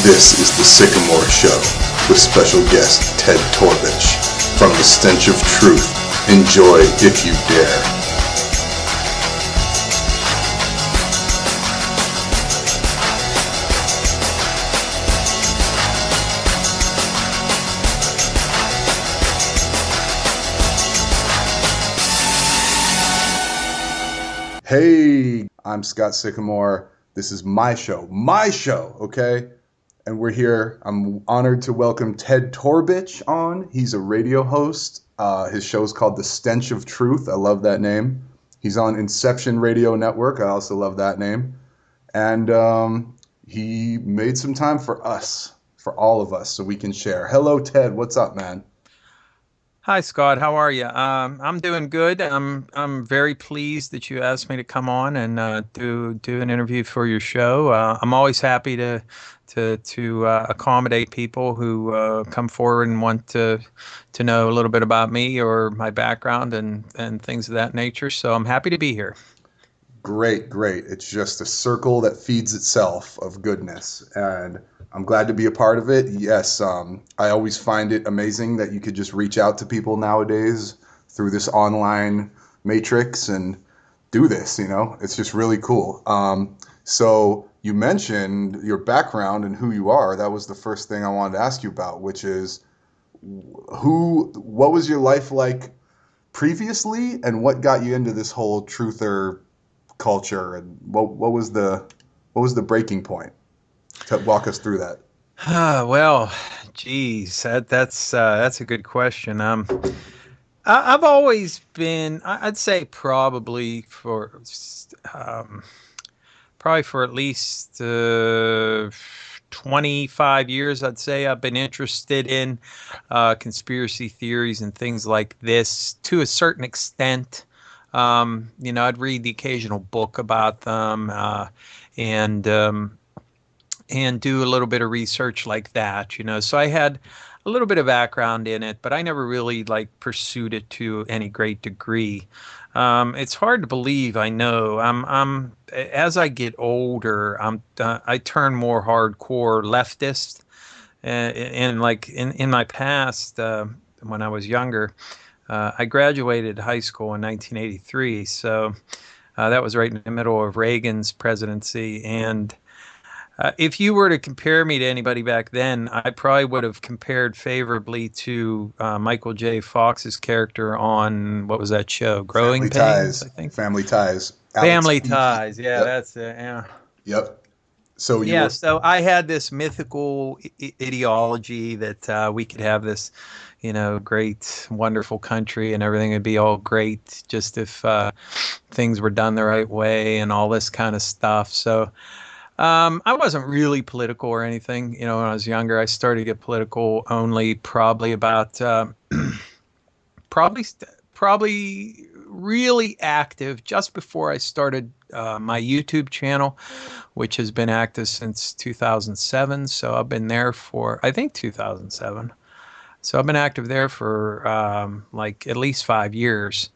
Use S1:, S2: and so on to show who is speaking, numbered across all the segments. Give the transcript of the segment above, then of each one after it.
S1: This is the Sycamore Show with special guest Ted Torbich from the Stench of Truth. Enjoy if you dare. Hey, I'm Scott Sycamore. This is my show, okay? And we're here. I'm honored to welcome Ted Torbich on. He's a radio host. His show is called The Stench of Truth. I love that name. He's on Inception Radio Network. I also love that name. And he made some time for us, for all of us, so we can share. Hello, Ted. What's up, man?
S2: Hi, Scott. How are you? I'm doing good. I'm very pleased that you asked me to come on and do an interview for your show. I'm always happy to accommodate people who come forward and want to know a little bit about me or my background and things of that nature. So I'm happy to be here.
S1: Great. It's just a circle that feeds itself of goodness, and I'm glad to be a part of it. Yes, I always find it amazing that you could just reach out to people nowadays through this online matrix and do this, It's just really cool. So you mentioned your background and who you are. That was the first thing I wanted to ask you about, which is what was your life like previously, and what got you into this whole truther culture, and what was the breaking point? To walk us through that.
S2: Well, geez, that's a good question. I've always been, I'd say probably for at least 25 years, I'd say I've been interested in conspiracy theories and things like this to a certain extent. I'd read the occasional book about them and do a little bit of research like that, So I had a little bit of background in it, but I never really pursued it to any great degree. It's hard to believe, I know. I'm as I get older, I turn more hardcore leftist, and in my past, when I was younger, I graduated high school in 1983, so that was right in the middle of Reagan's presidency, and if you were to compare me to anybody back then, I probably would have compared favorably to Michael J. Fox's character on, what was that show? Growing Pains, I think.
S1: Family Ties.
S2: Family Ties. Yeah,
S1: yep.
S2: That's it. Yeah.
S1: Yep. So
S2: so I had this mythical ideology that we could have this, great, wonderful country and everything would be all great just if things were done the right way and all this kind of stuff. So I wasn't really political or anything. When I was younger, I started to get political only probably about, probably really active just before I started my YouTube channel, which has been active since 2007. So I've been there for, I think, 2007. So I've been active there for at least 5 years.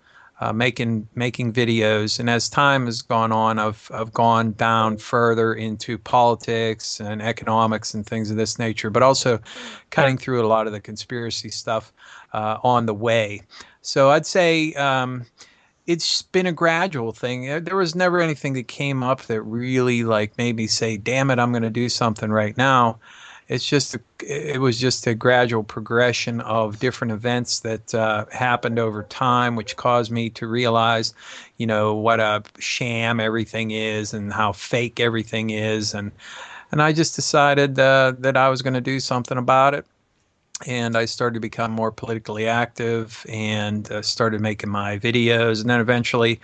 S2: Making videos, and as time has gone on, I've gone down further into politics and economics and things of this nature, but also cutting through a lot of the conspiracy stuff on the way. So I'd say it's been a gradual thing. There was never anything that came up that really made me say, "Damn it, I'm going to do something right now." It was just a gradual progression of different events that happened over time, which caused me to realize, what a sham everything is and how fake everything is. And I just decided that I was going to do something about it. And I started to become more politically active and started making my videos. And then eventually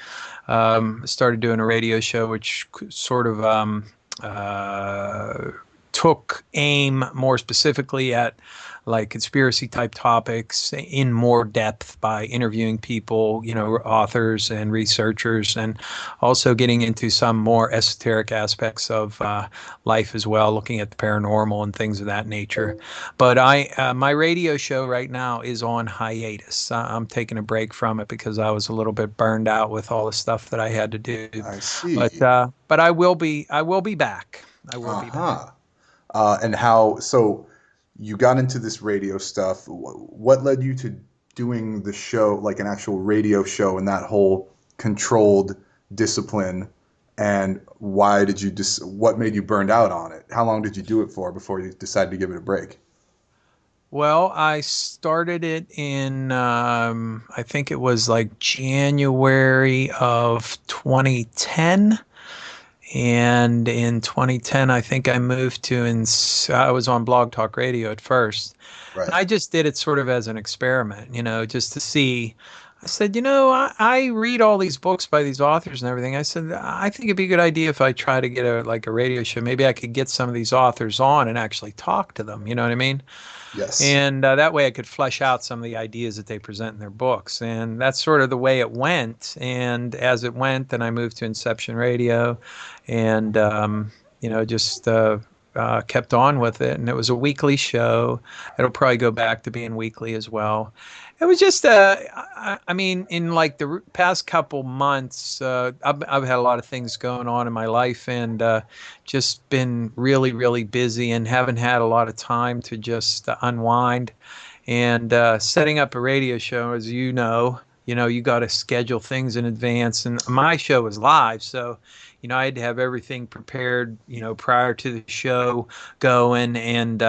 S2: started doing a radio show, which sort of took aim more specifically at conspiracy type topics in more depth by interviewing people, authors and researchers, and also getting into some more esoteric aspects of life as well, looking at the paranormal and things of that nature. But my radio show right now is on hiatus. I'm taking a break from it because I was a little bit burned out with all the stuff that I had to do.
S1: I see.
S2: But I will be back. I will be back.
S1: And how so you got into this radio stuff. What led you to doing the show, like an actual radio show, and that whole controlled discipline? And why did you what made you burned out on it? How long did you do it for before you decided to give it a break?
S2: Well, I started it in, I think it was like January of 2010. And in 2010, I think I moved to, I was on Blog Talk Radio at first. And
S1: Right.
S2: I just did it sort of as an experiment, just to see. I said, I read all these books by these authors and everything. I said, I think it'd be a good idea if I try to get a radio show. Maybe I could get some of these authors on and actually talk to them. You know what I mean?
S1: Yes.
S2: And that way I could flesh out some of the ideas that they present in their books. And that's sort of the way it went. And as it went, then I moved to Inception Radio and, just kept on with it. And it was a weekly show. It'll probably go back to being weekly as well. It was just, I mean, in like the past couple months, I've had a lot of things going on in my life and just been really, really busy and haven't had a lot of time to just unwind. And setting up a radio show, as you got to schedule things in advance. And my show was live, so I had to have everything prepared, prior to the show going, and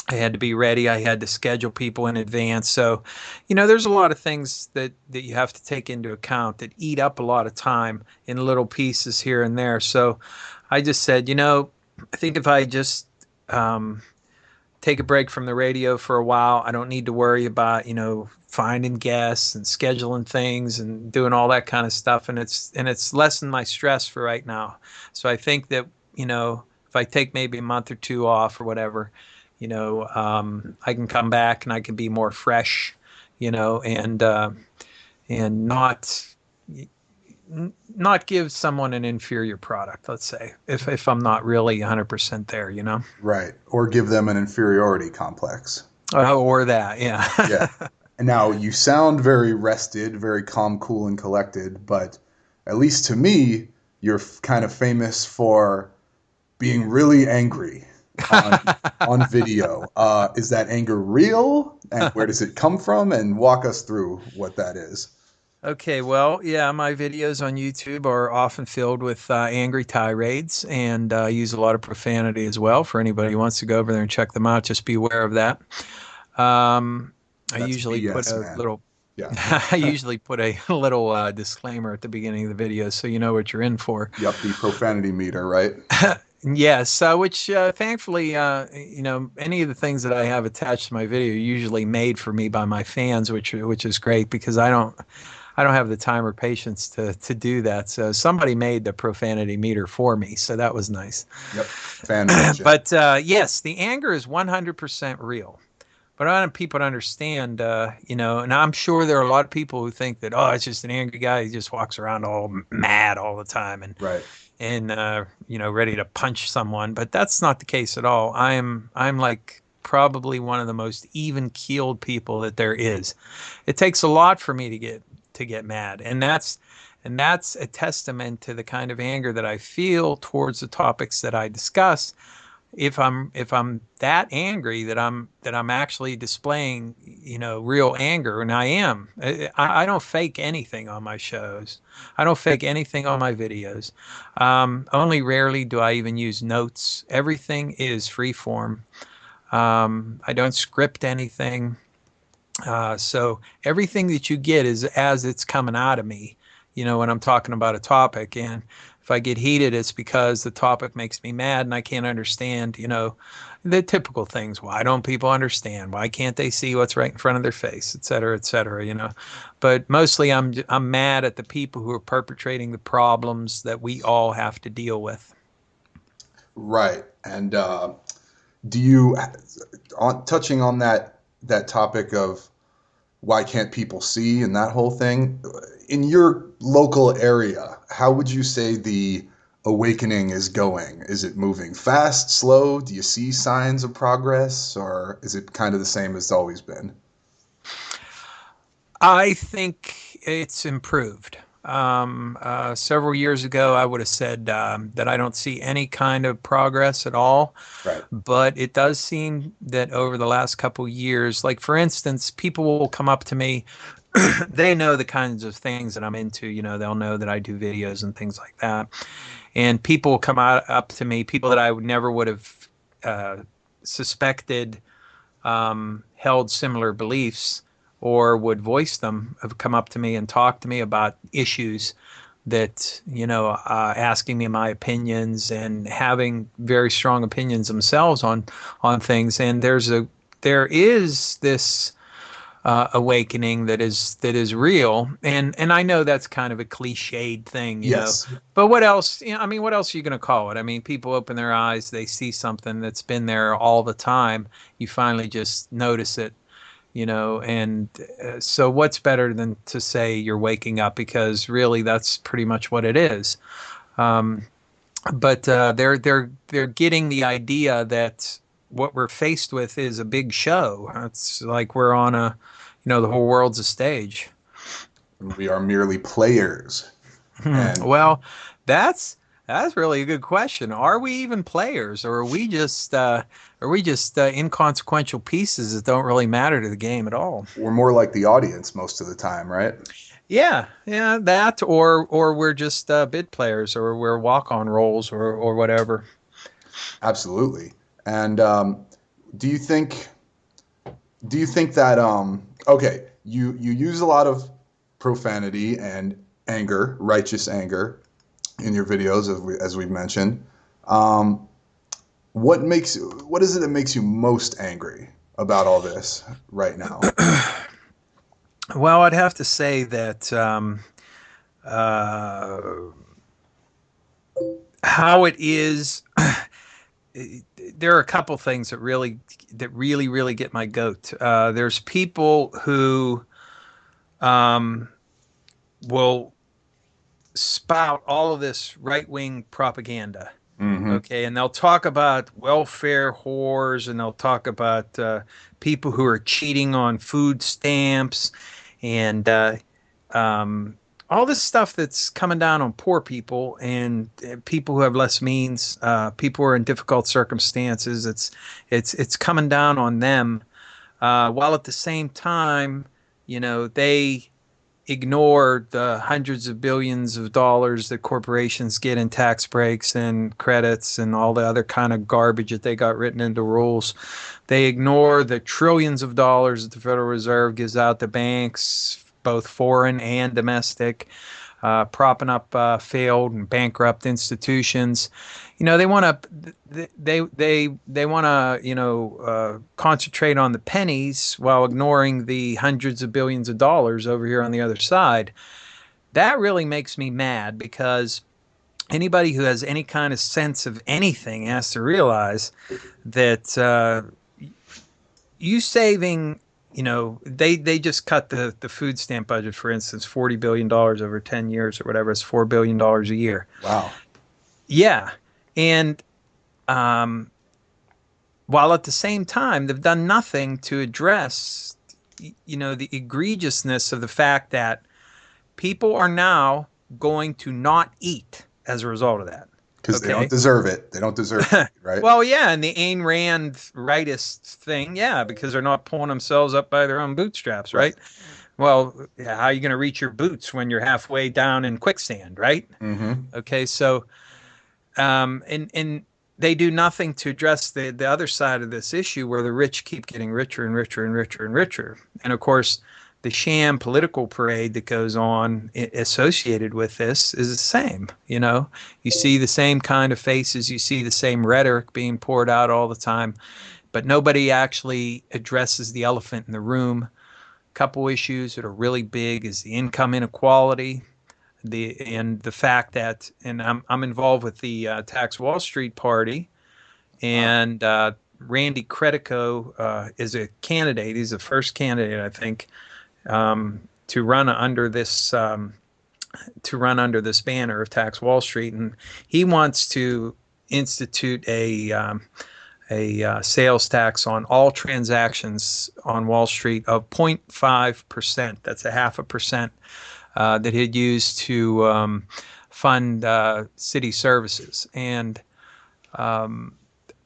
S2: I had to be ready. I had to schedule people in advance. So, there's a lot of things that you have to take into account that eat up a lot of time in little pieces here and there. So I just said, I think if I just take a break from the radio for a while, I don't need to worry about, finding guests and scheduling things and doing all that kind of stuff. And it's lessened my stress for right now. So I think that, if I take maybe a month or two off or whatever, I can come back and I can be more fresh, and not give someone an inferior product, let's say, if I'm not really 100% there.
S1: Right. Or give them an inferiority complex.
S2: Or that,
S1: Yeah.
S2: yeah.
S1: And now you sound very rested, very calm, cool, and collected, but at least to me, you're kind of famous for being really angry on on video. Is that anger real? And where does it come from? And walk us through what that is.
S2: Okay, well, yeah, my videos on YouTube are often filled with angry tirades, and I use a lot of profanity as well. For anybody who wants to go over there and check them out, just be aware of that. I
S1: That's
S2: usually put
S1: BS,
S2: a
S1: man.
S2: little
S1: Yeah.
S2: I usually put a little disclaimer at the beginning of the video so you know what you're in for.
S1: Yep, the profanity meter, right?
S2: Yes, which thankfully, any of the things that I have attached to my video are usually made for me by my fans, which is great because I don't have the time or patience to do that. So somebody made the profanity meter for me, so that was nice.
S1: Yep. Fan magic.
S2: But yes, the anger is 100% real. But I want people to understand, and I'm sure there are a lot of people who think that, oh, it's just an angry guy. He just walks around all mad all the time
S1: Right.
S2: and ready to punch someone. But that's not the case at all. I'm like probably one of the most even-keeled people that there is. It takes a lot for me to get mad, and that's a testament to the kind of anger that I feel towards the topics that I discuss. If I'm that angry that I'm actually displaying real anger, and I am. I don't fake anything on my shows. I don't fake anything on my videos. Only rarely do I even use notes. Everything is free form. I don't script anything. So everything that you get is as it's coming out of me, when I'm talking about a topic. And if I get heated, it's because the topic makes me mad and I can't understand, the typical things. Why don't people understand? Why can't they see what's right in front of their face, et cetera, But mostly I'm mad at the people who are perpetrating the problems that we all have to deal with.
S1: Right. And do you, touching on that topic of why can't people see and that whole thing, in your local area, how would you say the awakening is going? Is it moving fast, slow? Do you see signs of progress, or is it kind of the same as it's always been?
S2: I think it's improved. several years ago, I would have said that I don't see any kind of progress at all.
S1: Right.
S2: But it does seem that over the last couple years, like for instance, people will come up to me. They know the kinds of things that I'm into. They'll know that I do videos and things like that. And people will come up to me, people that I never would have suspected held similar beliefs or would voice them, have come up to me and talk to me about issues that, asking me my opinions and having very strong opinions themselves on things. And there is this awakening that is real. And I know that's kind of a cliched thing,
S1: Yes.
S2: but what else? I mean, what else are you going to call it? I mean, people open their eyes, they see something that's been there all the time. You finally just notice it, and so what's better than to say you're waking up, because really that's pretty much what it is. But they're getting the idea that what we're faced with is a big show. It's like we're on the whole world's a stage.
S1: We are merely players. And
S2: Well, that's really a good question. Are we even players, or are we just inconsequential pieces that don't really matter to the game at all?
S1: we're more like the audience most of the time, right?
S2: Yeah, that, or we're just bid players, or we're walk-on roles, or whatever.
S1: Absolutely. And do you think that okay, you use a lot of profanity and anger, righteous anger, in your videos, as we've mentioned. Um, what is it that makes you most angry about all this right now?
S2: Well, I'd have to say that uh, how it is. There are a couple things that really get my goat. There's people who um, will spout all of this right wing propaganda.
S1: Hmm.
S2: Okay, and they'll talk about welfare whores, and they'll talk about people who are cheating on food stamps, and all this stuff that's coming down on poor people and people who have less means, people who are in difficult circumstances. It's coming down on them, while at the same time, they ignore the hundreds of billions of dollars that corporations get in tax breaks and credits and all the other kind of garbage that they got written into rules. They ignore the trillions of dollars that the Federal Reserve gives out to banks, both foreign and domestic, propping up failed and bankrupt institutions. They want to they want to concentrate on the pennies while ignoring the hundreds of billions of dollars over here on the other side. That really makes me mad, because anybody who has any kind of sense of anything has to realize that you saving, they just cut the food stamp budget, for instance, $40 billion over 10 years or whatever. It's $4 billion a year.
S1: Wow.
S2: Yeah. And while at the same time, they've done nothing to address, the egregiousness of the fact that people are now going to not eat as a result of that.
S1: Because they don't deserve it. They don't deserve it, right?
S2: Well, yeah, and the Ayn Rand rightist thing, yeah, because they're not pulling themselves up by their own bootstraps, right? Well, yeah, how are you going to reach your boots when you're halfway down in quicksand, right?
S1: Hmm.
S2: Okay, so and they do nothing to address the other side of this issue, where the rich keep getting richer and richer and richer and richer. And of course, the sham political parade that goes on associated with this is the same. You see the same kind of faces, you see the same rhetoric being poured out all the time, but nobody actually addresses the elephant in the room. A couple issues that are really big is the income inequality, and the fact that, and I'm involved with the Tax Wall Street Party, and Randy Credico is a candidate. He's the first candidate, I think, to run under this banner of Tax Wall Street, and he wants to institute a sales tax on all transactions on Wall Street of 0.5%. That's a half a percent. that he'd used to fund city services. And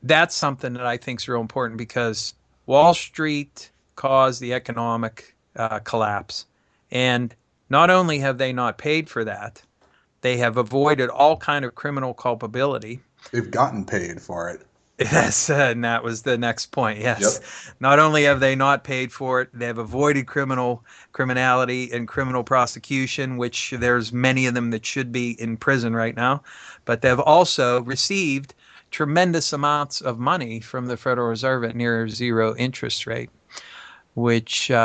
S2: that's something that I think is real important because Wall Street caused the economic collapse. And not only have they not paid for that, they have avoided all kind of criminal culpability.
S1: They've gotten paid for it.
S2: Yes, and that was the next point. Yes.
S1: Yep.
S2: Not only have they not paid for it, they have avoided criminality and criminal prosecution, which there's many of them that should be in prison right now, but they've also received tremendous amounts of money from the Federal Reserve at near zero interest rate, which is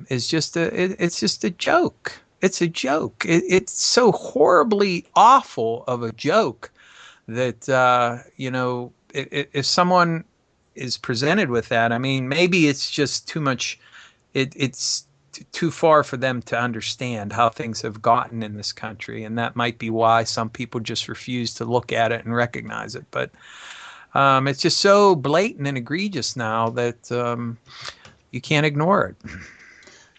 S2: it's just a joke. It's a joke. It's so horribly awful of a joke that if someone is presented with that, I mean, maybe it's just too much. It's too far for them to understand how things have gotten in this country, and that might be why some people just refuse to look at it and recognize it. But it's just so blatant and egregious now that you can't ignore it.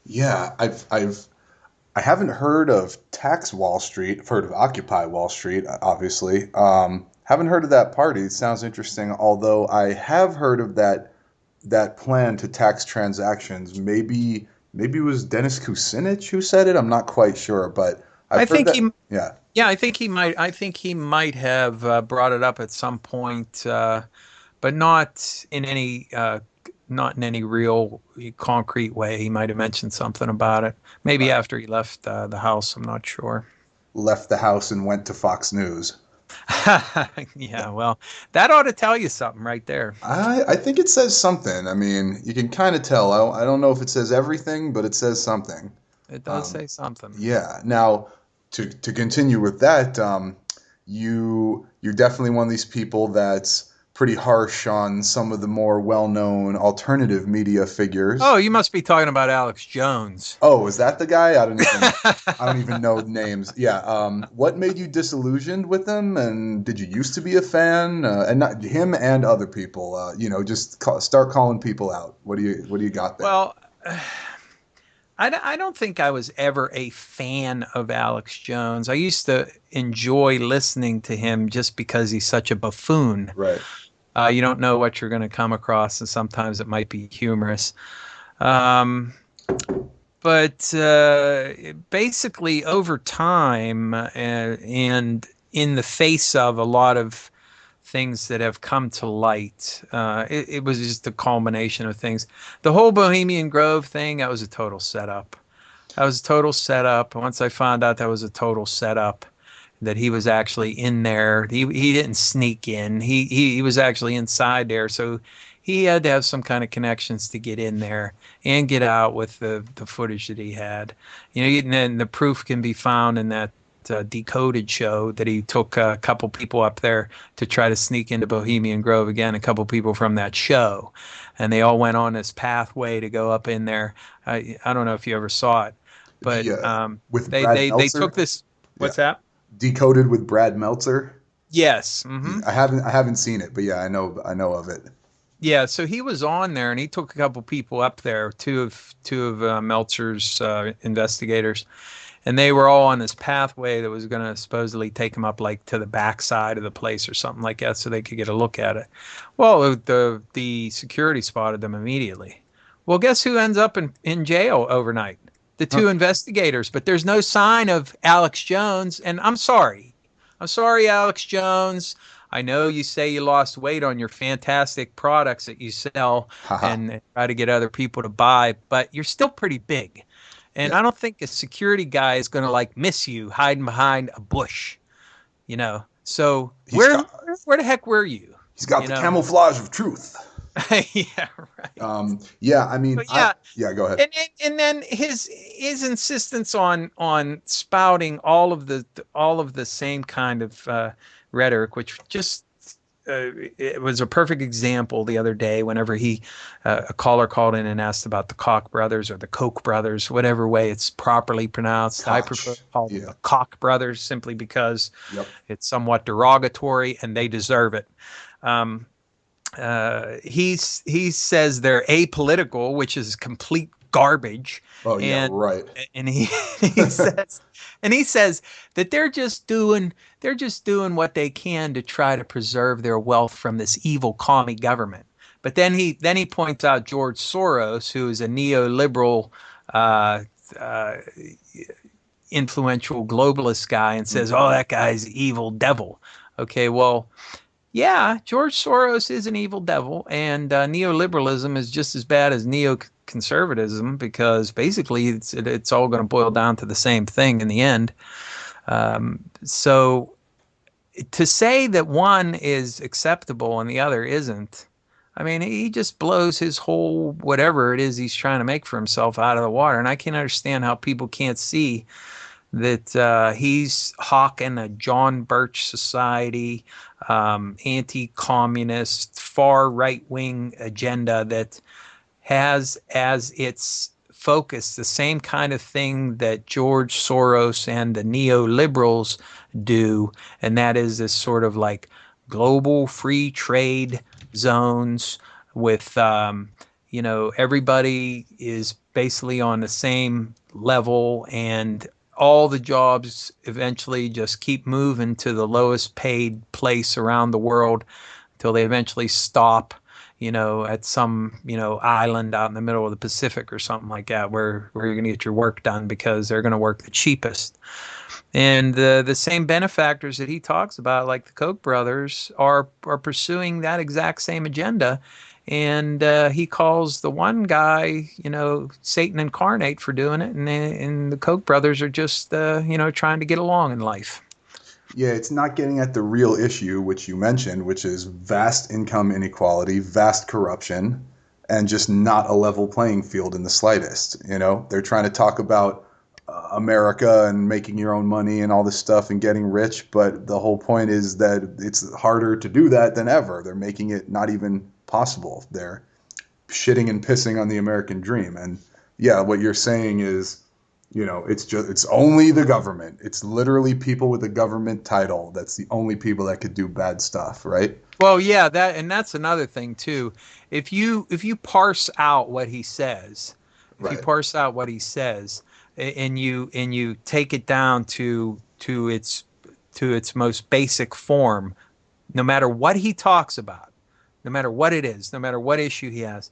S1: Yeah, I haven't heard of Tax Wall Street. I've heard of Occupy Wall Street, obviously. Haven't heard of that party. It sounds interesting. Although I have heard of that plan to tax transactions. Maybe it was Dennis Kucinich who said it. I'm not quite sure, but I've heard that. Yeah.
S2: Yeah, I think he might. I think he might have brought it up at some point, but not in any real concrete way. He might have mentioned something about it. Maybe after he left the house. I'm not sure.
S1: Left the house and went to Fox News.
S2: Yeah, well, that ought to tell you something right there.
S1: I think it says something. I mean, you can kind of tell. I don't know if it says everything, but it says something.
S2: It does say something.
S1: Yeah. Now, to continue with that, you're definitely one of these people that's pretty harsh on some of the more well-known alternative media figures.
S2: Oh, you must be talking about Alex Jones.
S1: Oh, is that the guy? I don't even know names. Yeah. What made you disillusioned with him? And did you used to be a fan? And not him and other people. Just start calling people out. What do you got there?
S2: Well, I don't think I was ever a fan of Alex Jones. I used to enjoy listening to him just because he's such a buffoon.
S1: Right.
S2: You don't know what you're going to come across, and sometimes it might be humorous. But basically, over time, and in the face of a lot of things that have come to light, it was just a culmination of things. The whole Bohemian Grove thing, that was a total setup. Once I found out that was a total setup, that he was actually in there. He didn't sneak in. He was actually inside there. So he had to have some kind of connections to get in there and get out with the footage that he had. And the proof can be found in that Decoded show that he took a couple people up there to try to sneak into Bohemian Grove again, a couple people from that show. And they all went on this pathway to go up in there. I don't know if you ever saw it, but
S1: with
S2: they took this. What's that?
S1: Decoded with Brad Meltzer.
S2: Yes. Mm-hmm.
S1: I haven't seen it, but yeah, I know of it.
S2: Yeah, so he was on there, and he took a couple people up there, two of Meltzer's investigators, and they were all on this pathway that was going to supposedly take them up like to the backside of the place or something like that, so they could get a look at it. Well, the security spotted them immediately. Well, guess who ends up in jail overnight? The two investigators, but there's no sign of Alex Jones. And I'm sorry, Alex Jones. I know you say you lost weight on your fantastic products that you sell and try to get other people to buy, but you're still pretty big. And I don't think a security guy is going to miss you hiding behind a bush, So where the heck were you?
S1: He's got the camouflage of truth.
S2: Yeah, right.
S1: Yeah, I mean, go ahead.
S2: And then his insistence on spouting all of the same kind of rhetoric, which just it was a perfect example the other day. Whenever a caller called in and asked about the Koch brothers or the Koch brothers, whatever way it's properly pronounced,
S1: Koch.
S2: I prefer to call them the Koch brothers simply because it's somewhat derogatory and they deserve it. He says they're apolitical, which is complete garbage.
S1: Oh yeah,
S2: And
S1: right.
S2: and he he says that they're just doing what they can to try to preserve their wealth from this evil commie government. But then he points out George Soros, who is a neoliberal uh, uh, influential globalist guy, and says, "Oh,
S1: Mhm.
S2: that guy's evil devil." Okay, well, yeah, George Soros is an evil devil, and neoliberalism is just as bad as neoconservatism because basically it's all going to boil down to the same thing in the end. So to say that one is acceptable and the other isn't, I mean, he just blows his whole whatever it is he's trying to make for himself out of the water. And I can't understand how people can't see that he's hawking a John Birch Society, anti-communist, far right-wing agenda that has as its focus the same kind of thing that George Soros and the neoliberals do, and that is this sort of like global free trade zones with everybody is basically on the same level, and all the jobs eventually just keep moving to the lowest paid place around the world until they eventually stop, at some, island out in the middle of the Pacific or something like that, where you're going to get your work done because they're going to work the cheapest. And the same benefactors that he talks about, like the Koch brothers, are pursuing that exact same agenda. And he calls the one guy, Satan incarnate for doing it, and the Koch brothers are just, trying to get along in life.
S1: Yeah, it's not getting at the real issue, which you mentioned, which is vast income inequality, vast corruption, and just not a level playing field in the slightest. They're trying to talk about America and making your own money and all this stuff and getting rich, but the whole point is that it's harder to do that than ever. They're making it not even possible. They're shitting and pissing on the American dream. And yeah, what you're saying is, it's only the government. It's literally people with a government title. That's the only people that could do bad stuff, right?
S2: Well, yeah, that's another thing too. If you parse out what he says, if you
S1: Right.
S2: parse out what he says, and you take it down to its most basic form, no matter what he talks about, no matter what it is, no matter what issue he has,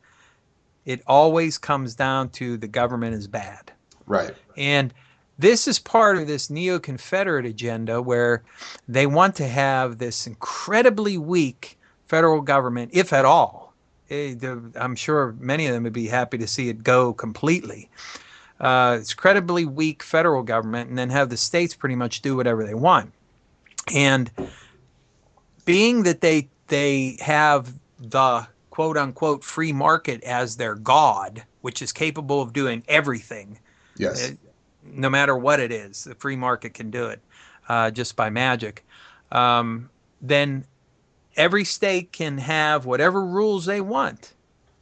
S2: it always comes down to the government is bad.
S1: Right.
S2: And this is part of this neo-Confederate agenda where they want to have this incredibly weak federal government, if at all. I'm sure many of them would be happy to see it go completely. It's incredibly weak federal government, and then have the states pretty much do whatever they want. And being that they have the quote unquote free market as their god, which is capable of doing everything, uh,
S1: Yes.
S2: no matter what it is, the free market can do it just by magic. Then every state can have whatever rules they want.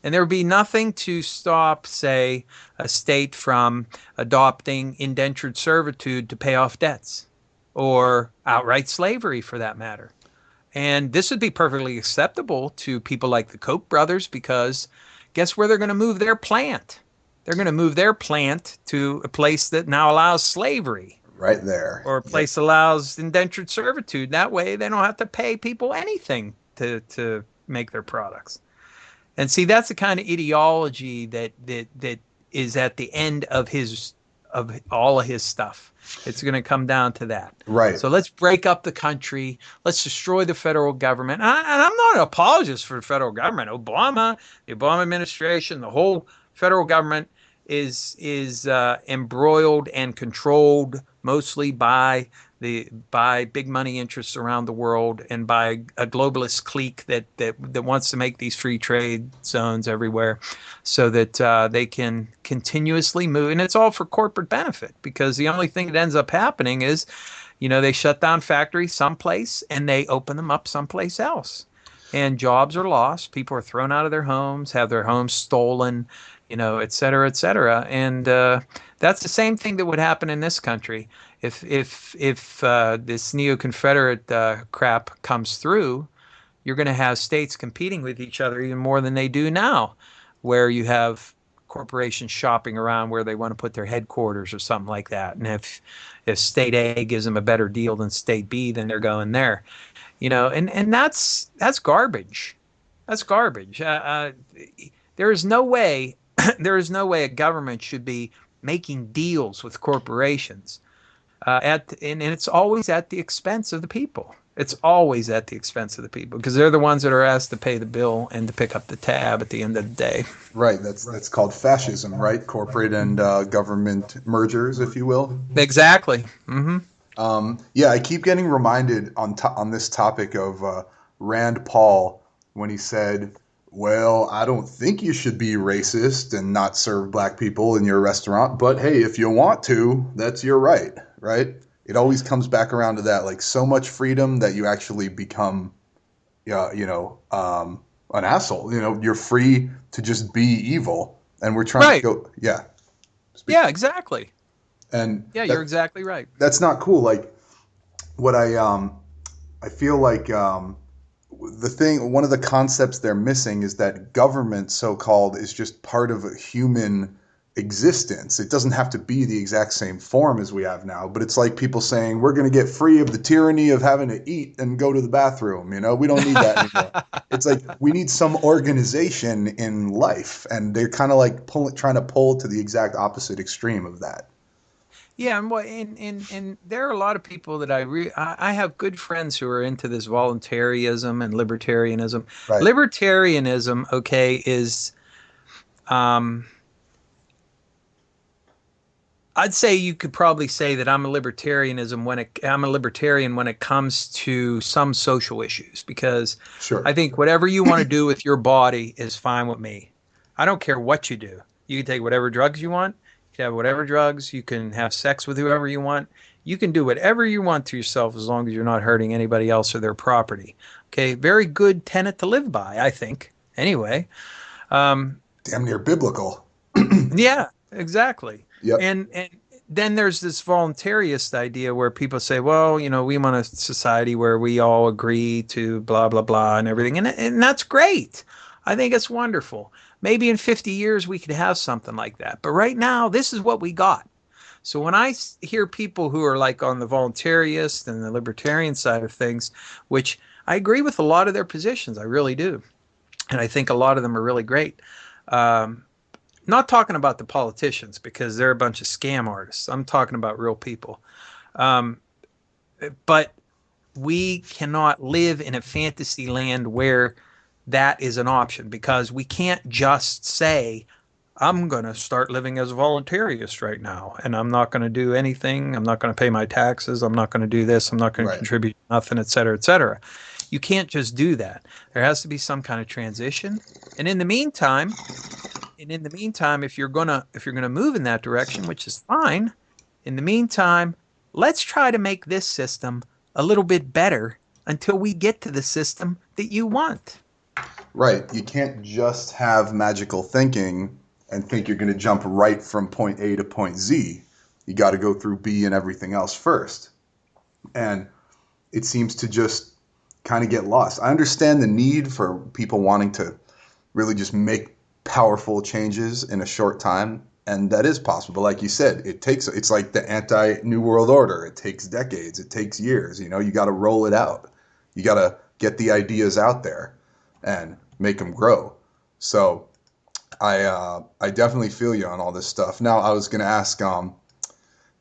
S2: And there would be nothing to stop, say, a state from adopting indentured servitude to pay off debts, or outright slavery for that matter. And this would be perfectly acceptable to people like the Koch brothers, because guess where they're going to move their plant? They're going to move their plant to a place that now allows slavery,
S1: Right there.
S2: or a
S1: Yep.
S2: place allows indentured servitude. That way they don't have to pay people anything to make their products. And see, that's the kind of ideology that is at the end of all of his stuff. It's going to come down to that.
S1: Right.
S2: So let's break up the country. Let's destroy the federal government. And I'm not an apologist for the federal government. The Obama administration, the whole federal government is embroiled and controlled mostly by big money interests around the world, and by a globalist clique that wants to make these free trade zones everywhere, so that they can continuously move. And it's all for corporate benefit, because the only thing that ends up happening is, they shut down factories someplace and they open them up someplace else. And jobs are lost. People are thrown out of their homes, have their homes stolen, et cetera, et cetera. And that's the same thing that would happen in this country if this neo-Confederate crap comes through. You're going to have states competing with each other even more than they do now, where you have corporations shopping around where they want to put their headquarters or something like that. And if state A gives them a better deal than state B, then they're going there. And that's garbage. That's garbage. There is no way there is no way a government should be making deals with corporations and it's always at the expense of the people. It's always at the expense of the people because they're the ones that are asked to pay the bill and to pick up the tab at the end of the day.
S1: Right. That's called fascism, right? Corporate and government mergers, if you will.
S2: Exactly. Mm-hmm.
S1: Yeah, I keep getting reminded on this topic of Rand Paul when he said, "Well, I don't think you should be racist and not serve black people in your restaurant, but hey, if you want to, that's your right." Right? It always comes back around to that, like so much freedom that you actually become, an asshole. You're free to just be evil, and we're trying to go, yeah.
S2: Yeah, exactly.
S1: And
S2: yeah, you're exactly right.
S1: That's not cool. Like what I feel like one of the concepts they're missing is that government, so-called, is just part of a human existence. It doesn't have to be the exact same form as we have now, but it's like people saying we're going to get free of the tyranny of having to eat and go to the bathroom. We don't need that anymore. It's like we need some organization in life, and they're kind of like trying to pull to the exact opposite extreme of that.
S2: Yeah, and there are a lot of people that I have good friends who are into this voluntarism and libertarianism.
S1: Right.
S2: Libertarianism, okay, is I'd say you could probably say that I'm a libertarian when it comes to some social issues because
S1: Sure.
S2: I think whatever you want to do with your body is fine with me. I don't care what you do. You can take whatever drugs you want. You can have whatever drugs. You can have sex with whoever you want. You can do whatever you want to yourself as long as you're not hurting anybody else or their property. Okay, very good tenet to live by, I think. Anyway.
S1: Damn near biblical.
S2: Yeah, exactly.
S1: Yep.
S2: And then there's this voluntarist idea where people say, well, we want a society where we all agree to blah, blah, blah and everything. And that's great. I think it's wonderful. Maybe in 50 years we could have something like that. But right now, this is what we got. So when I hear people who are like on the voluntarist and the libertarian side of things, which I agree with a lot of their positions, I really do. And I think a lot of them are really great. Not talking about the politicians because they're a bunch of scam artists. I'm talking about real people. But we cannot live in a fantasy land where that is an option because we can't just say, I'm going to start living as a voluntarist right now and I'm not going to do anything. I'm not going to pay my taxes. I'm not going to do this. I'm not going to contribute nothing, et cetera, et cetera. You can't just do that. There has to be some kind of transition. And in the meantime, if you're gonna move in that direction, which is fine, in the meantime, let's try to make this system a little bit better until we get to the system that you want.
S1: Right. You can't just have magical thinking and think you're going to jump right from point A to point Z. You got to go through B and everything else first. And it seems to just kind of get lost. I understand the need for people wanting to really just make powerful changes in a short time, and that is possible. Like you said, it's like the anti-New World Order. It takes decades. It takes years. You got to roll it out. You got to get the ideas out there and make them grow. So I definitely feel you on all this stuff. Now, I was going to ask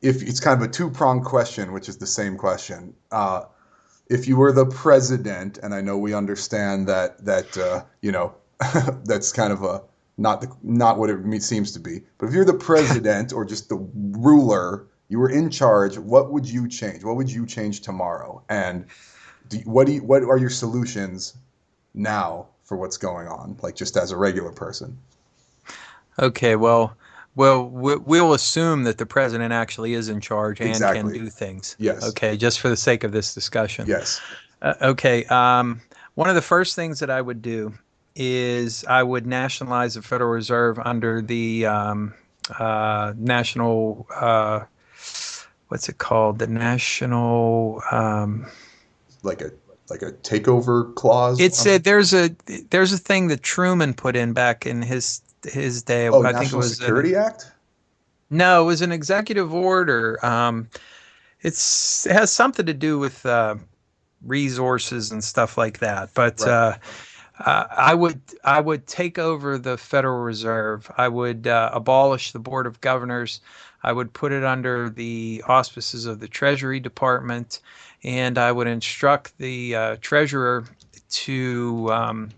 S1: if it's kind of a two-pronged question, which is the same question. If you were the president, and I know we understand that that's kind of not what it seems to be. But if you're the president or just the ruler, you were in charge, what would you change? What would you change tomorrow? And what are your solutions now for what's going on, like just as a regular person?
S2: Okay, well, we'll assume that the president actually is in charge and can do things.
S1: Yes.
S2: Okay, just for the sake of this discussion.
S1: Yes.
S2: Okay. One of the first things that I would do is I would nationalize the Federal Reserve under the national, what's it called? The national,
S1: like a takeover clause.
S2: It's there's a thing that Truman put in back in his his day.
S1: Oh,
S2: I think it
S1: National
S2: was
S1: Security Act?
S2: no, it was an executive order. It has something to do with resources and stuff like that. But
S1: Right.
S2: I would take over the Federal Reserve. I would abolish the Board of Governors. I would put it under the auspices of the Treasury Department, and I would instruct the treasurer to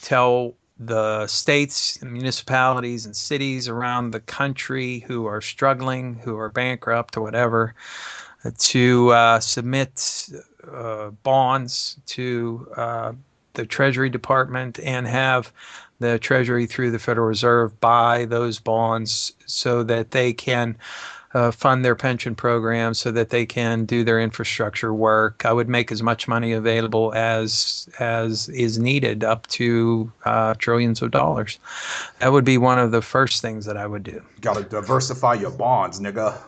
S2: tell the states and municipalities and cities around the country who are struggling, who are bankrupt or whatever, to submit bonds to the Treasury Department and have the Treasury through the Federal Reserve buy those bonds so that they can fund their pension programs, so that they can do their infrastructure work. I would make as much money available as is needed, up to trillions of dollars. That would be one of the first things that I would do.
S1: Got to diversify your bonds, nigga.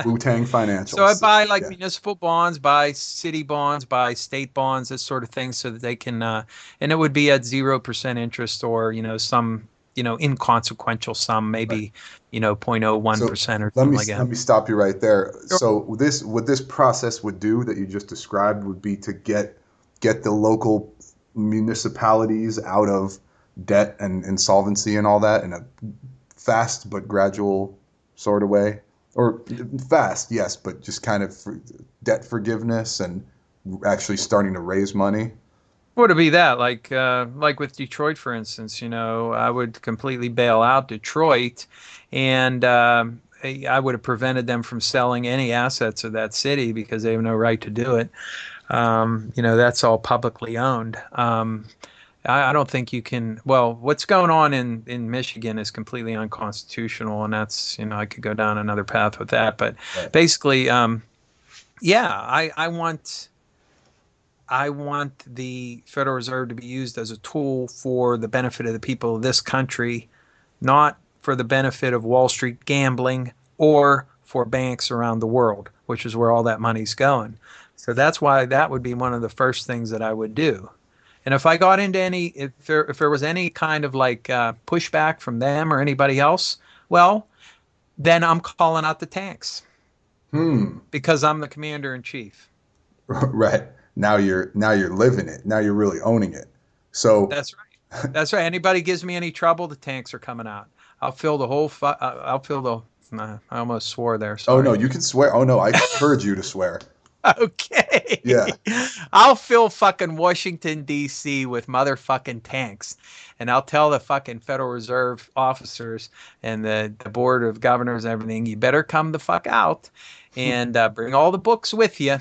S1: Wu-Tang
S2: So I
S1: Financials.
S2: buy like
S1: Yeah.
S2: municipal bonds, buy city bonds, buy state bonds, this sort of thing, so that they can, and it would be at 0% interest, or some inconsequential sum,
S1: Right.
S2: maybe 0.01% or
S1: So
S2: something like that.
S1: let me stop you right there.
S2: Sure.
S1: So what this process would do that you just described would be to get the local municipalities out of debt and insolvency and all that in a fast but gradual sort of way. Or fast, yes, but just kind of debt forgiveness and actually starting to raise money.
S2: Would it be that, like with Detroit, for instance? I would completely bail out Detroit, and I would have prevented them from selling any assets of that city because they have no right to do it. That's all publicly owned. I don't think you can. Well, what's going on in Michigan is completely unconstitutional, and that's, I could go down another path with that. But
S1: Right.
S2: basically, yeah, I want the Federal Reserve to be used as a tool for the benefit of the people of this country, not for the benefit of Wall Street gambling or for banks around the world, which is where all that money's going. So that's why that would be one of the first things that I would do. And if I got into if there was any kind of pushback from them or anybody else, well, then I'm calling out the tanks
S1: Hmm.
S2: because I'm the commander in chief.
S1: Right. Now you're living it. Now you're really owning it. So
S2: That's right. That's right. Anybody gives me any trouble, the tanks are coming out. I'll fill the whole. I'll fill the. Nah, I almost swore there.
S1: oh no,
S2: Sorry.
S1: you can swear. Oh no, I encourage you to swear.
S2: Okay.
S1: Yeah.
S2: I'll fill fucking Washington, D.C. with motherfucking tanks. And I'll tell the fucking Federal Reserve officers and the Board of Governors and everything, you better come the fuck out and bring all the books with you.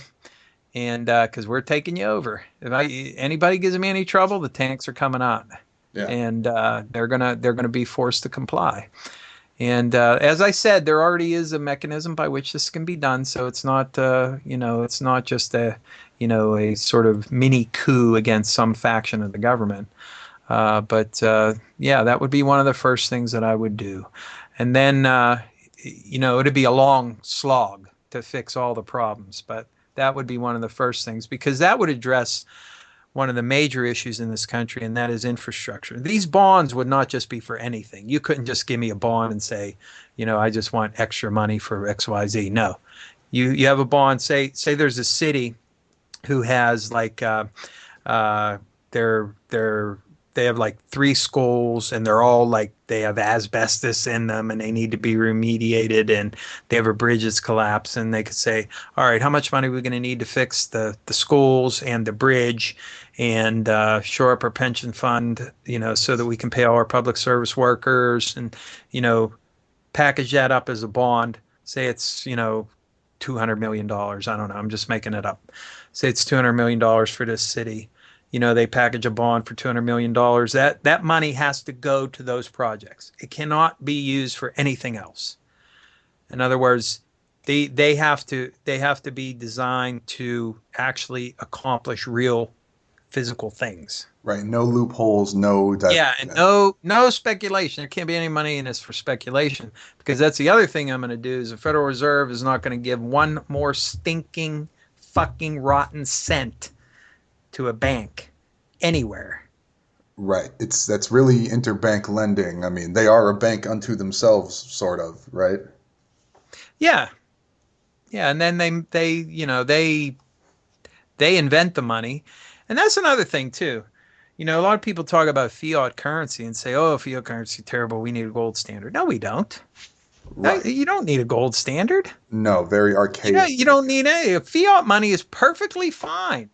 S2: And because we're taking you over. If anybody gives me any trouble, the tanks are coming out.
S1: Yeah.
S2: And they're gonna be forced to comply. And as I said, there already is a mechanism by which this can be done. So it's not, it's not just a sort of mini coup against some faction of the government. But yeah, that would be one of the first things that I would do. And then, it'd be a long slog to fix all the problems. But that would be one of the first things, because that would address one of the major issues in this country, and that is infrastructure. These bonds would not just be for anything. You couldn't just give me a bond and say, I just want extra money for XYZ. No, you have a bond. Say there's a city who has they have like 3 schools, and they're all they have asbestos in them and they need to be remediated, and they have a bridge that's collapsed, and they could say, all right, how much money are we going to need to fix the schools and the bridge and shore up our pension fund, so that we can pay all our public service workers, and, package that up as a bond. Say it's, $200 million. I don't know. I'm just making it up. Say it's $200 million for this city. They package a bond for $200 million. That money has to go to those projects. It cannot be used for anything else. In other words, they have to be designed to actually accomplish real physical things.
S1: Right. No loopholes. No.
S2: Yeah, and no speculation. There can't be any money in this for speculation, because that's the other thing I'm going to do. Is the Federal Reserve is not going to give one more stinking fucking rotten cent to a bank anywhere.
S1: Right. That's really interbank lending. I mean, they are a bank unto themselves, sort of, right?
S2: Yeah, yeah, and then they invent the money, and that's another thing too. A lot of people talk about fiat currency and say, "Oh, fiat currency terrible. We need a gold standard." No, we don't.
S1: Right.
S2: You don't need a gold standard.
S1: No, very archaic.
S2: You don't need any. Fiat money is perfectly fine.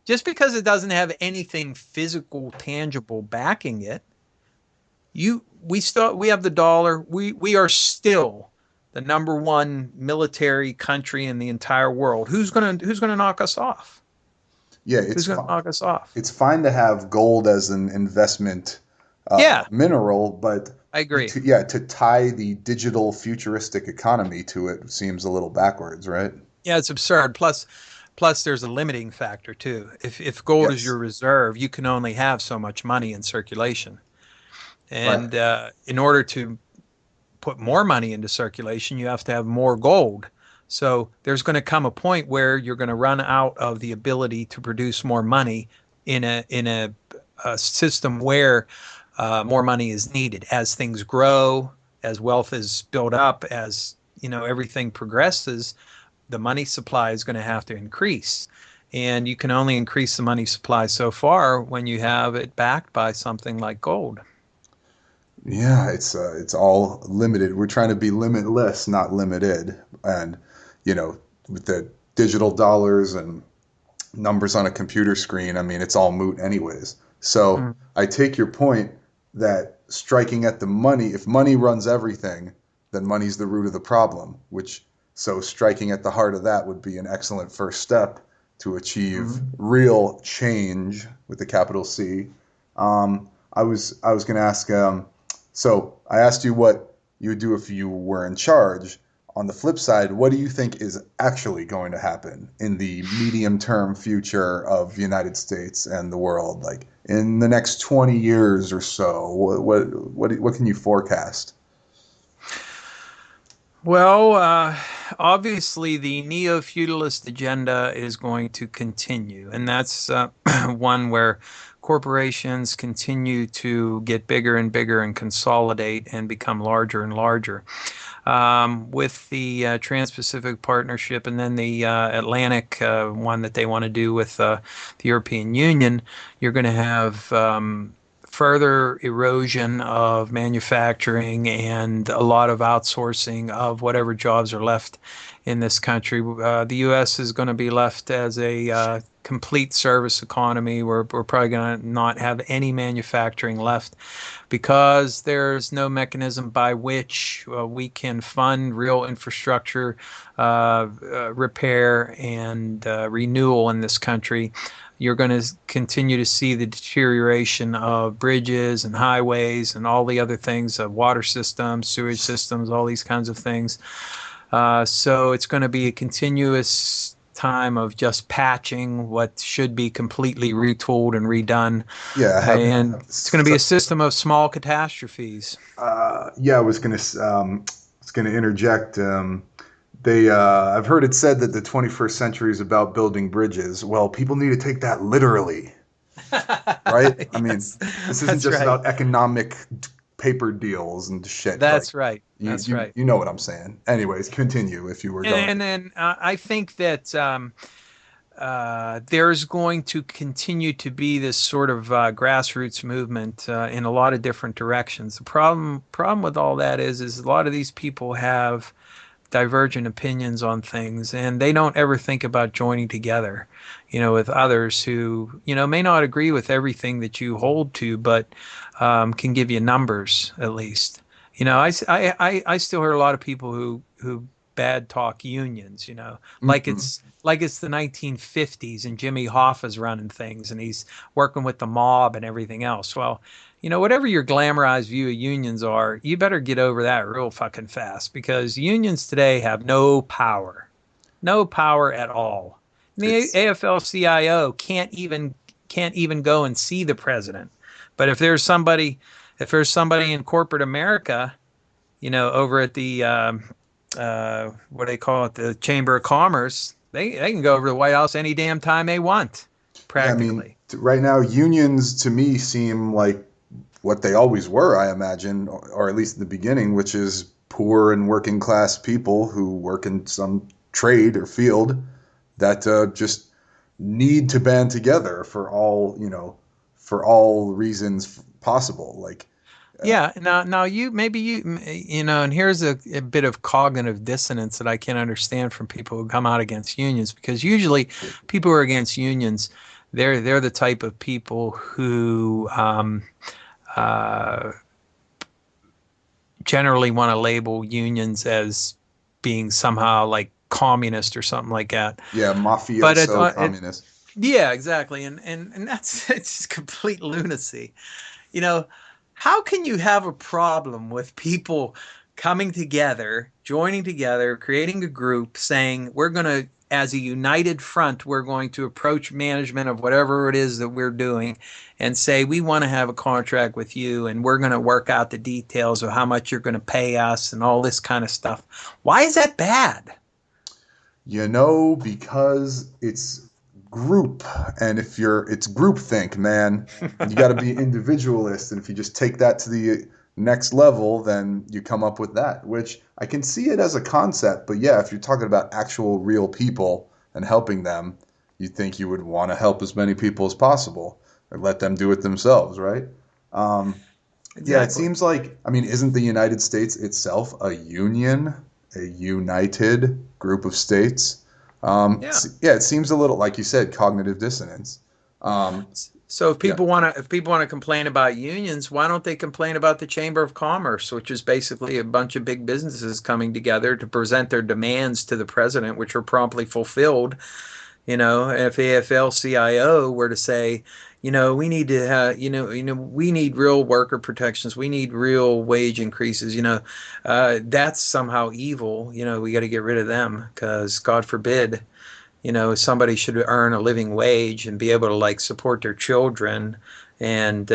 S2: Just because it doesn't have anything physical, tangible backing it, we have the dollar. We are still the number one military country in the entire world. Who's gonna knock us off?
S1: Yeah,
S2: Who's gonna knock us off?
S1: it's fine to have gold as an investment
S2: Yeah,
S1: mineral, but
S2: I agree.
S1: to tie the digital futuristic economy to it seems a little backwards, right?
S2: Yeah, it's absurd. Plus, there's a limiting factor too. If gold is
S1: Yes.
S2: your reserve, you can only have so much money in circulation,
S1: Right.
S2: and in order to put more money into circulation, you have to have more gold. So there's going to come a point where you're going to run out of the ability to produce more money in a system where more money is needed as things grow, as wealth is built up, as everything progresses. The money supply is going to have to increase. And you can only increase the money supply so far when you have it backed by something like gold.
S1: Yeah, it's all limited. We're trying to be limitless, not limited. And with the digital dollars and numbers on a computer screen, I mean, it's all moot anyways. So
S2: Mm.
S1: I take your point that striking at the money, if money runs everything, then money's the root of the problem, which so striking at the heart of that would be an excellent first step to achieve
S2: Mhm.
S1: real change with the capital C. I was going to ask, so I asked you what you would do if you were in charge. On the flip side, what do you think is actually going to happen in the medium term future of the United States and the world? Like in the next 20 years or so, what can you forecast?
S2: Well, obviously, the neo feudalist agenda is going to continue, and that's one where corporations continue to get bigger and bigger and consolidate and become larger and larger. With the Trans-Pacific Partnership and then the Atlantic one that they want to do with the European Union, you're going to have further erosion of manufacturing and a lot of outsourcing of whatever jobs are left in this country. The U.S. is going to be left as a complete service economy. We're probably going to not have any manufacturing left because there's no mechanism by which we can fund real infrastructure repair and renewal in this country. You're going to continue to see the deterioration of bridges and highways and all the other things, water systems, sewage systems, all these kinds of things. So it's going to be a continuous time of just patching what should be completely retooled and redone.
S1: Yeah,
S2: And it's going to be a system of small catastrophes.
S1: yeah, was gonna interject. I've heard it said that the 21st century is about building bridges. Well, people need to take that literally, right? I mean,
S2: Yes,
S1: this isn't
S2: that's
S1: just
S2: right.
S1: about economic paper deals and shit. Like
S2: That's right.
S1: you,
S2: That's
S1: you,
S2: right.
S1: you know what I'm saying. Anyways, continue if you were
S2: And,
S1: going
S2: and
S1: to.
S2: then I think that there's going to continue to be this sort of grassroots movement in a lot of different directions. The problem with all that is a lot of these people have divergent opinions on things, and they don't ever think about joining together, with others who, may not agree with everything that you hold to, but can give you numbers at least. I still hear a lot of people who bad talk unions, like
S1: Mm-mm.
S2: it's the 1950s and Jimmy Hoffa's running things and he's working with the mob and everything else. Well, whatever your glamorized view of unions are, you better get over that real fucking fast because unions today have no power, no power at all. And the
S1: It's
S2: AFL-CIO can't even go and see the president. But if there's somebody in corporate America, over at the what do they call it, the Chamber of Commerce, they can go over to the White House any damn time they want.
S1: Yeah, I mean,
S2: practically.
S1: right now, unions to me seem like what they always were, I imagine, or at least in the beginning, which is poor and working class people who work in some trade or field that just need to band together for all, for all reasons possible. Like,
S2: Yeah. Now and here's a bit of cognitive dissonance that I can understand from people who come out against unions, because usually people who are against unions, they're the type of people who uh, generally want to label unions as being somehow like communist or something like that.
S1: yeah,
S2: But
S1: mafioso communist.
S2: yeah, exactly, and that's it's just complete lunacy. You know, how can you have a problem with people coming together, joining together, creating a group, saying we're going to, as a united front, we're going to approach management of whatever it is that we're doing and say, we want to have a contract with you and we're going to work out the details of how much you're going to pay us and all this kind of stuff. Why is that bad?
S1: Because it's group, and if it's groupthink, man. You got to be individualist, and if you just take that to the next level, then you come up with that, which I can see it as a concept. But yeah, if you're talking about actual real people and helping them, you think you would want to help as many people as possible or let them do it themselves, right? Um, yeah, it
S2: Exactly.
S1: seems like, I mean, isn't the United States itself a union, a united group of states?
S2: Yeah.
S1: Yeah, it seems a little, like you said, cognitive dissonance. Um,
S2: So if
S1: yeah,
S2: people want to complain about unions, why don't they complain about the Chamber of Commerce, which is basically a bunch of big businesses coming together to present their demands to the president, which are promptly fulfilled. If AFL-CIO were to say, we need to have, we need real worker protections, we need real wage increases, that's somehow evil. We got to get rid of them because God forbid, somebody should earn a living wage and be able to like support their children and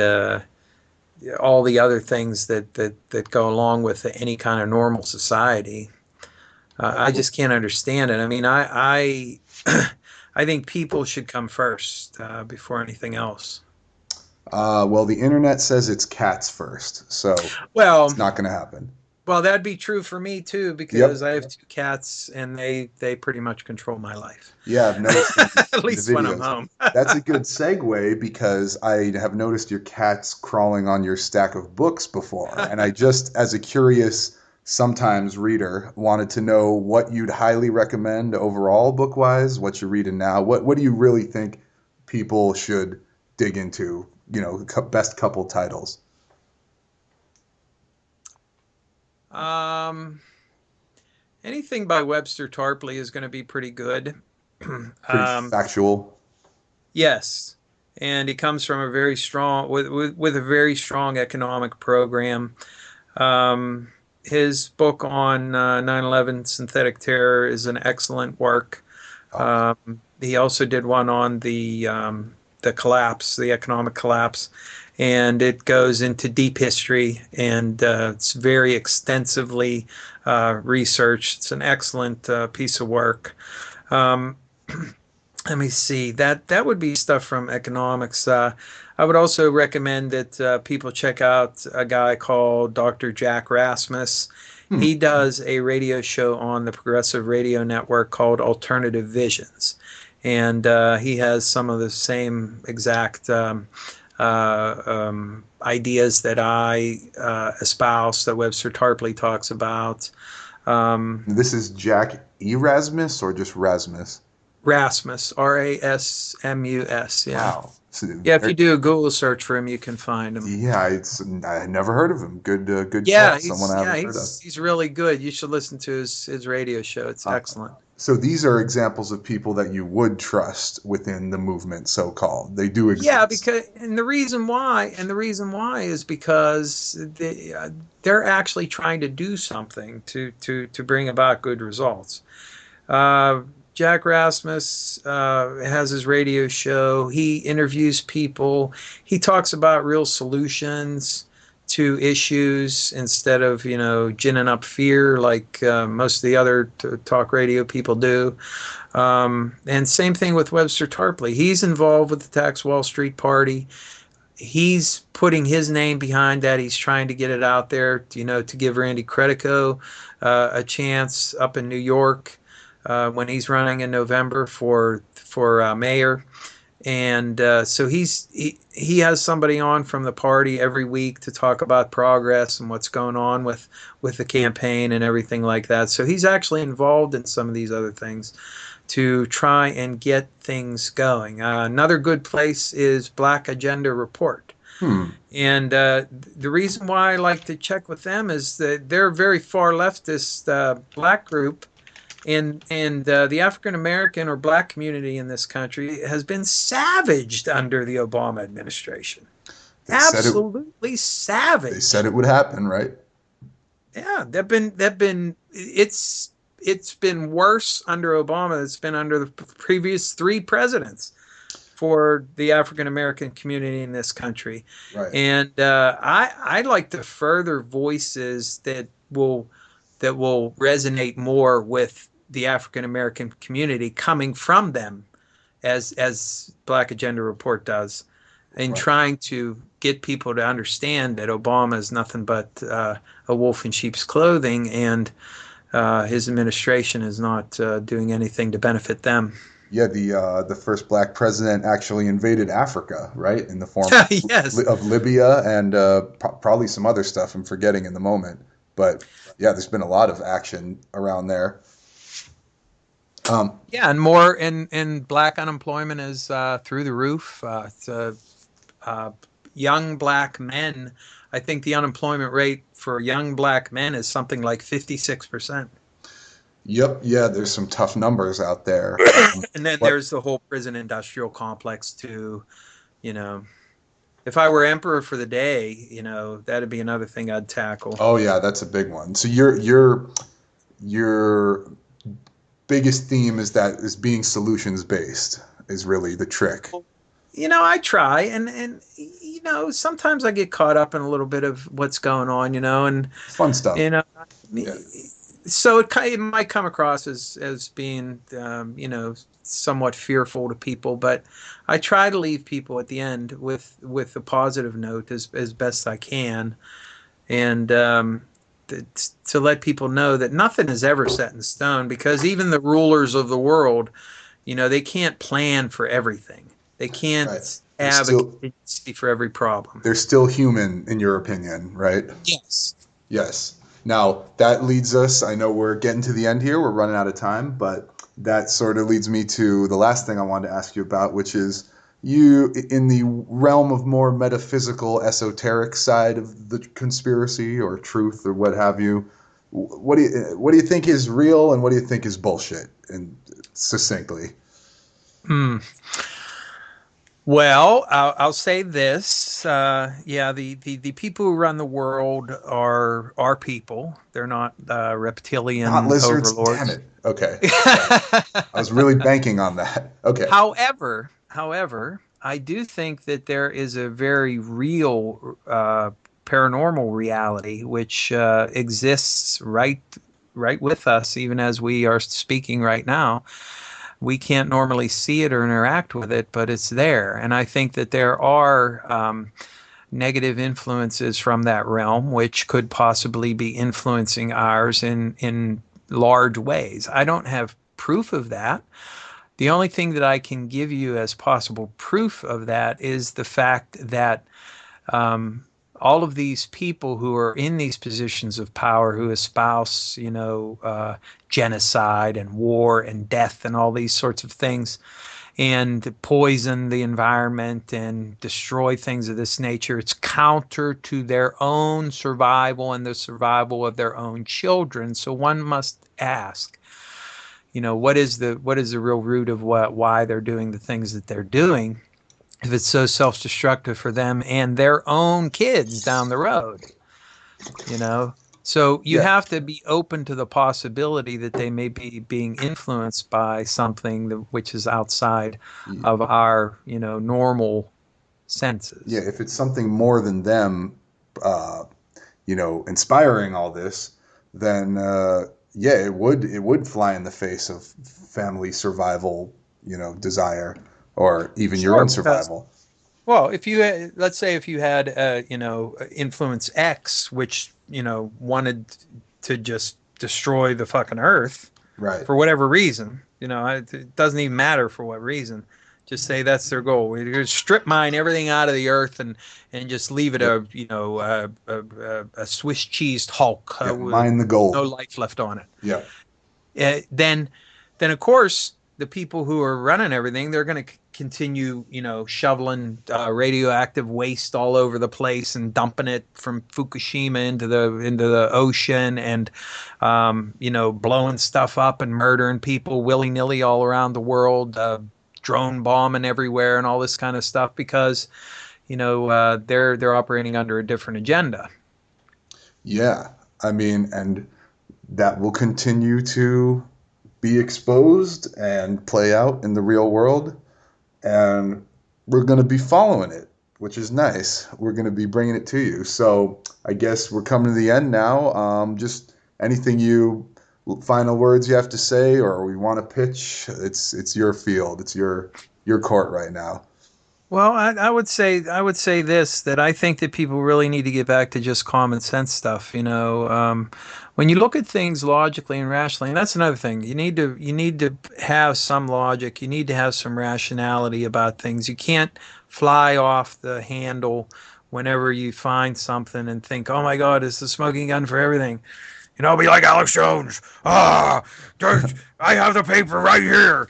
S2: all the other things that go along with any kind of normal society. I just can't understand it. I mean, I think people should come first before anything else.
S1: well, the internet says it's cats first, so it's
S2: Well,
S1: not going to happen.
S2: well, that'd be true for me too because
S1: Yep.
S2: I have two cats and they pretty much control my life,
S1: Yeah, I've noticed
S2: at
S1: in the
S2: least when I'm
S1: videos.
S2: home.
S1: That's a good segue because I have noticed your cats crawling on your stack of books before. And I just, as a curious, sometimes reader, wanted to know what you'd highly recommend overall book-wise, what you're reading now. What do you really think people should dig into? Best couple titles.
S2: Um, Anything by Webster Tarpley is going to be pretty good.
S1: Pretty
S2: um,
S1: factual.
S2: yes, and he comes from a very strong with a very strong economic program. Um, his book on 9/11 synthetic terror is an excellent work.
S1: Oh,
S2: He also did one on the collapse, the economic collapse, and it goes into deep history and it's very extensively researched. It's an excellent piece of work. Um, Let me see. That would be stuff from economics. I would also recommend that people check out a guy called Dr. Jack Rasmus.
S1: hmm.
S2: He does a radio show on the Progressive Radio Network called Alternative Visions, and he has some of the same exact ideas that I espouse, that Webster Tarpley talks about. Um,
S1: This is Jack Erasmus or just Rasmus?
S2: Rasmus, Rasmus. Yeah.
S1: Wow. So,
S2: Yeah, if you do a Google search for him, you can find him.
S1: yeah, I had never heard of him. Good
S2: Yeah,
S1: call. Someone I haven't heard of.
S2: he's really good. You should listen to his radio show. It's
S1: Uh,
S2: excellent.
S1: so these are examples of people that you would trust within the movement, so called. They do
S2: Yeah,
S1: exist.
S2: because the reason why is because they're actually trying to do something to bring about good results. Uh, Jack Rasmus has his radio show. He interviews people. He talks about real solutions to issues instead of, ginning up fear like most of the other talk radio people do. And same thing with Webster Tarpley. He's involved with the Tax Wall Street Party. He's putting his name behind that. He's trying to get it out there, to give Randy Credico a chance up in New York when he's running in November for mayor. And so he has somebody on from the party every week to talk about progress and what's going on with the campaign and everything like that. So he's actually involved in some of these other things to try and get things going. Another good place is Black Agenda Report. And the reason why I like to check with them is that they're a very far leftist black group. And the African American or black community in this country has been savaged under the Obama administration. Absolutely savaged.
S1: They said it would happen, right?
S2: Yeah, it's been worse under Obama. It's been under the previous 3 presidents for the African American community in this country.
S1: Right.
S2: And I like to further voices that will resonate more with the African American community coming from them, as Black Agenda Report does, and trying to get people to understand that Obama is nothing but a wolf in sheep's clothing, and his administration is not doing anything to benefit them.
S1: Yeah, the first black president actually invaded Africa, right, in the form
S2: yes.
S1: of Libya and probably some other stuff I'm forgetting in the moment. But yeah, there's been a lot of action around there.
S2: And more, and black unemployment is through the roof. Young black men, I think the unemployment rate for young black men is something like 56%.
S1: Yep. Yeah, there's some tough numbers out there.
S2: And then there's the whole prison industrial complex too. If I were emperor for the day, that'd be another thing I'd tackle.
S1: Oh yeah, that's a big one. So your biggest theme is being solutions based is really the trick.
S2: I try, and sometimes I get caught up in a little bit of what's going on, and
S1: fun stuff.
S2: Yeah. So it might come across as being, somewhat fearful to people, but I try to leave people at the end with a positive note as best I can, and to let people know that nothing is ever set in stone, because even the rulers of the world, they can't plan for everything. They can't have a contingency for every problem.
S1: They're still human, in your opinion, right? Yes. Now, that leads us, I know we're getting to the end here, we're running out of time, but that sort of leads me to the last thing I wanted to ask you about, which is you, in the realm of more metaphysical, esoteric side of the conspiracy or truth or what have you, what do you think is real and what do you think is bullshit, and succinctly?
S2: Well, I'll say this. The people who run the world are people. They're not reptilian
S1: not lizards,
S2: overlords.
S1: damn it. Okay. I was really banking on that. Okay.
S2: However, I do think that there is a very real paranormal reality which exists right with us, even as we are speaking right now. We can't normally see it or interact with it, but it's there. And I think that there are negative influences from that realm which could possibly be influencing ours in large ways. I don't have proof of that. The only thing that I can give you as possible proof of that is the fact that all of these people who are in these positions of power, who espouse, genocide and war and death and all these sorts of things, and poison the environment and destroy things of this nature, it's counter to their own survival and the survival of their own children. So one must ask, what is the real root of why they're doing the things that they're doing, if it's so self-destructive for them and their own kids down the road, So you have to be open to the possibility that they may be being influenced by something which is outside of our, normal senses.
S1: Yeah, if it's something more than them, uh, inspiring all this, then yeah, it would fly in the face of family survival, desire, or even your
S2: Sure,
S1: own
S2: because
S1: survival.
S2: well, if you let's say if you had influence X, which wanted to just destroy the fucking Earth
S1: Right.
S2: for whatever reason, it doesn't even matter for what reason. Just say that's their goal. We just strip mine everything out of the Earth and just leave it
S1: Yep.
S2: a Swiss cheese Hulk
S1: Yeah.
S2: with
S1: Mine the
S2: no
S1: gold.
S2: life left on it.
S1: Yeah.
S2: Then of course the people who are running everything, they're going to continue shoveling radioactive waste all over the place and dumping it from Fukushima into the ocean, and blowing stuff up and murdering people willy-nilly all around the world, drone bombing everywhere and all this kind of stuff, because they're operating under a different agenda.
S1: Yeah. I mean, and that will continue to be exposed and play out in the real world. And we're going to be following it, which is nice. We're going to be bringing it to you. So I guess we're coming to the end now. Just anything final words you have to say, or we want to pitch. It's your field. It's your court right now.
S2: Well, I would say this, that I think that people really need to get back to just common sense stuff. When you look at things logically and rationally, and that's another thing, you need to have some logic. You need to have some rationality about things. You can't fly off the handle whenever you find something and think, "Oh my God, it's the smoking gun for everything." Be like Alex Jones. I have the paper right here.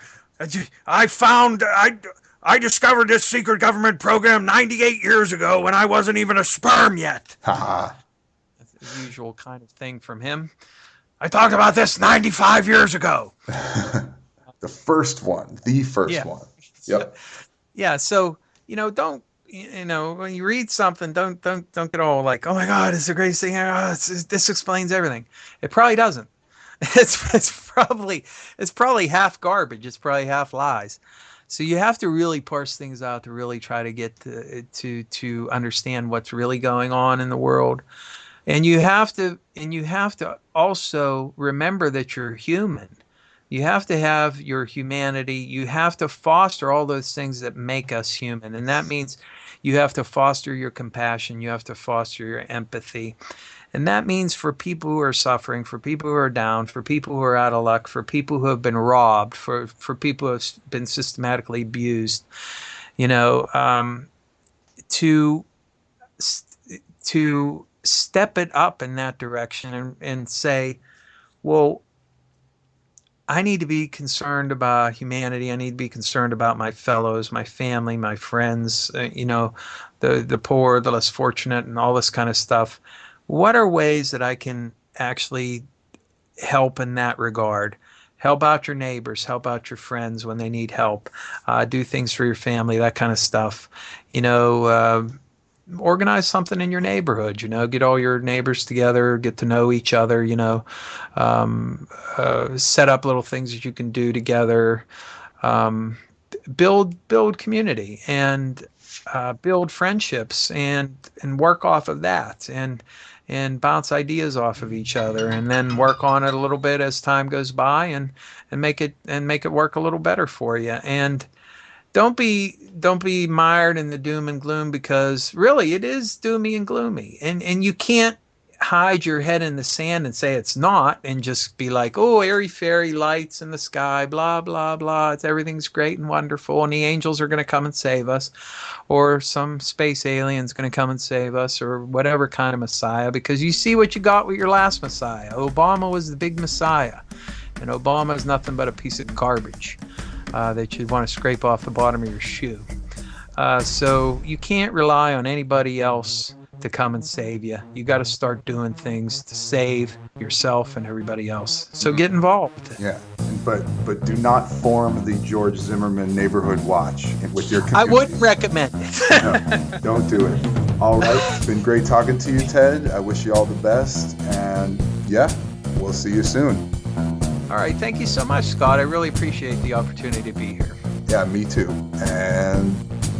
S2: I discovered this secret government program 98 years ago when I wasn't even a sperm yet.
S1: Haha.
S2: That's the usual kind of thing from him. I talked about this 95 years ago.
S1: The first one. The first
S2: Yeah.
S1: one. Yep.
S2: Yeah, so, don't, when you read something, don't get all like, "Oh my God, it's the greatest thing. This explains everything." It probably doesn't. It's probably half garbage. It's probably half lies. So you have to really parse things out to really try to get to understand what's really going on in the world. And you have to also remember that you're human. You have to have your humanity. You have to foster all those things that make us human. And that means you have to foster your compassion. You have to foster your empathy. And that means for people who are suffering, for people who are down, for people who are out of luck, for people who have been robbed, for people who have been systematically abused, to step it up in that direction and say, well, I need to be concerned about humanity. I need to be concerned about my fellows, my family, my friends, the poor, the less fortunate, and all this kind of stuff. What are ways that I can actually help in that regard? Help out your neighbors, help out your friends when they need help, do things for your family, that kind of stuff. Organize something in your neighborhood, get all your neighbors together, get to know each other, set up little things that you can do together, build community, and build friendships, and work off of that, and bounce ideas off of each other, and then work on it a little bit as time goes by, and make it work a little better for you. And don't be mired in the doom and gloom, because really it is doomy and gloomy, and you can't hide your head in the sand and say it's not, and just be like, "Oh, airy fairy lights in the sky, blah blah blah, everything's great and wonderful, and the angels are going to come and save us, or some space alien's going to come and save us, or whatever kind of messiah," because you see what you got with your last messiah. Obama was the big messiah, and Obama is nothing but a piece of garbage that you'd want to scrape off the bottom of your shoe. So you can't rely on anybody else to come and save you. You got to start doing things to save yourself and everybody else. So get involved.
S1: Yeah, but do not form the George Zimmerman neighborhood watch with your community.
S2: I wouldn't recommend it.
S1: No, don't do it. All right, it's been great talking to you, Ted. I wish you all the best, and yeah, we'll see you soon.
S2: All right, thank you so much, Scott. I really appreciate the opportunity to be here.
S1: Yeah, me too. And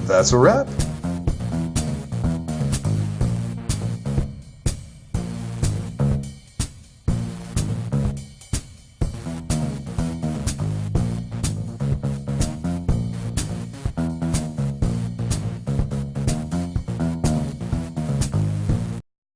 S1: that's a wrap.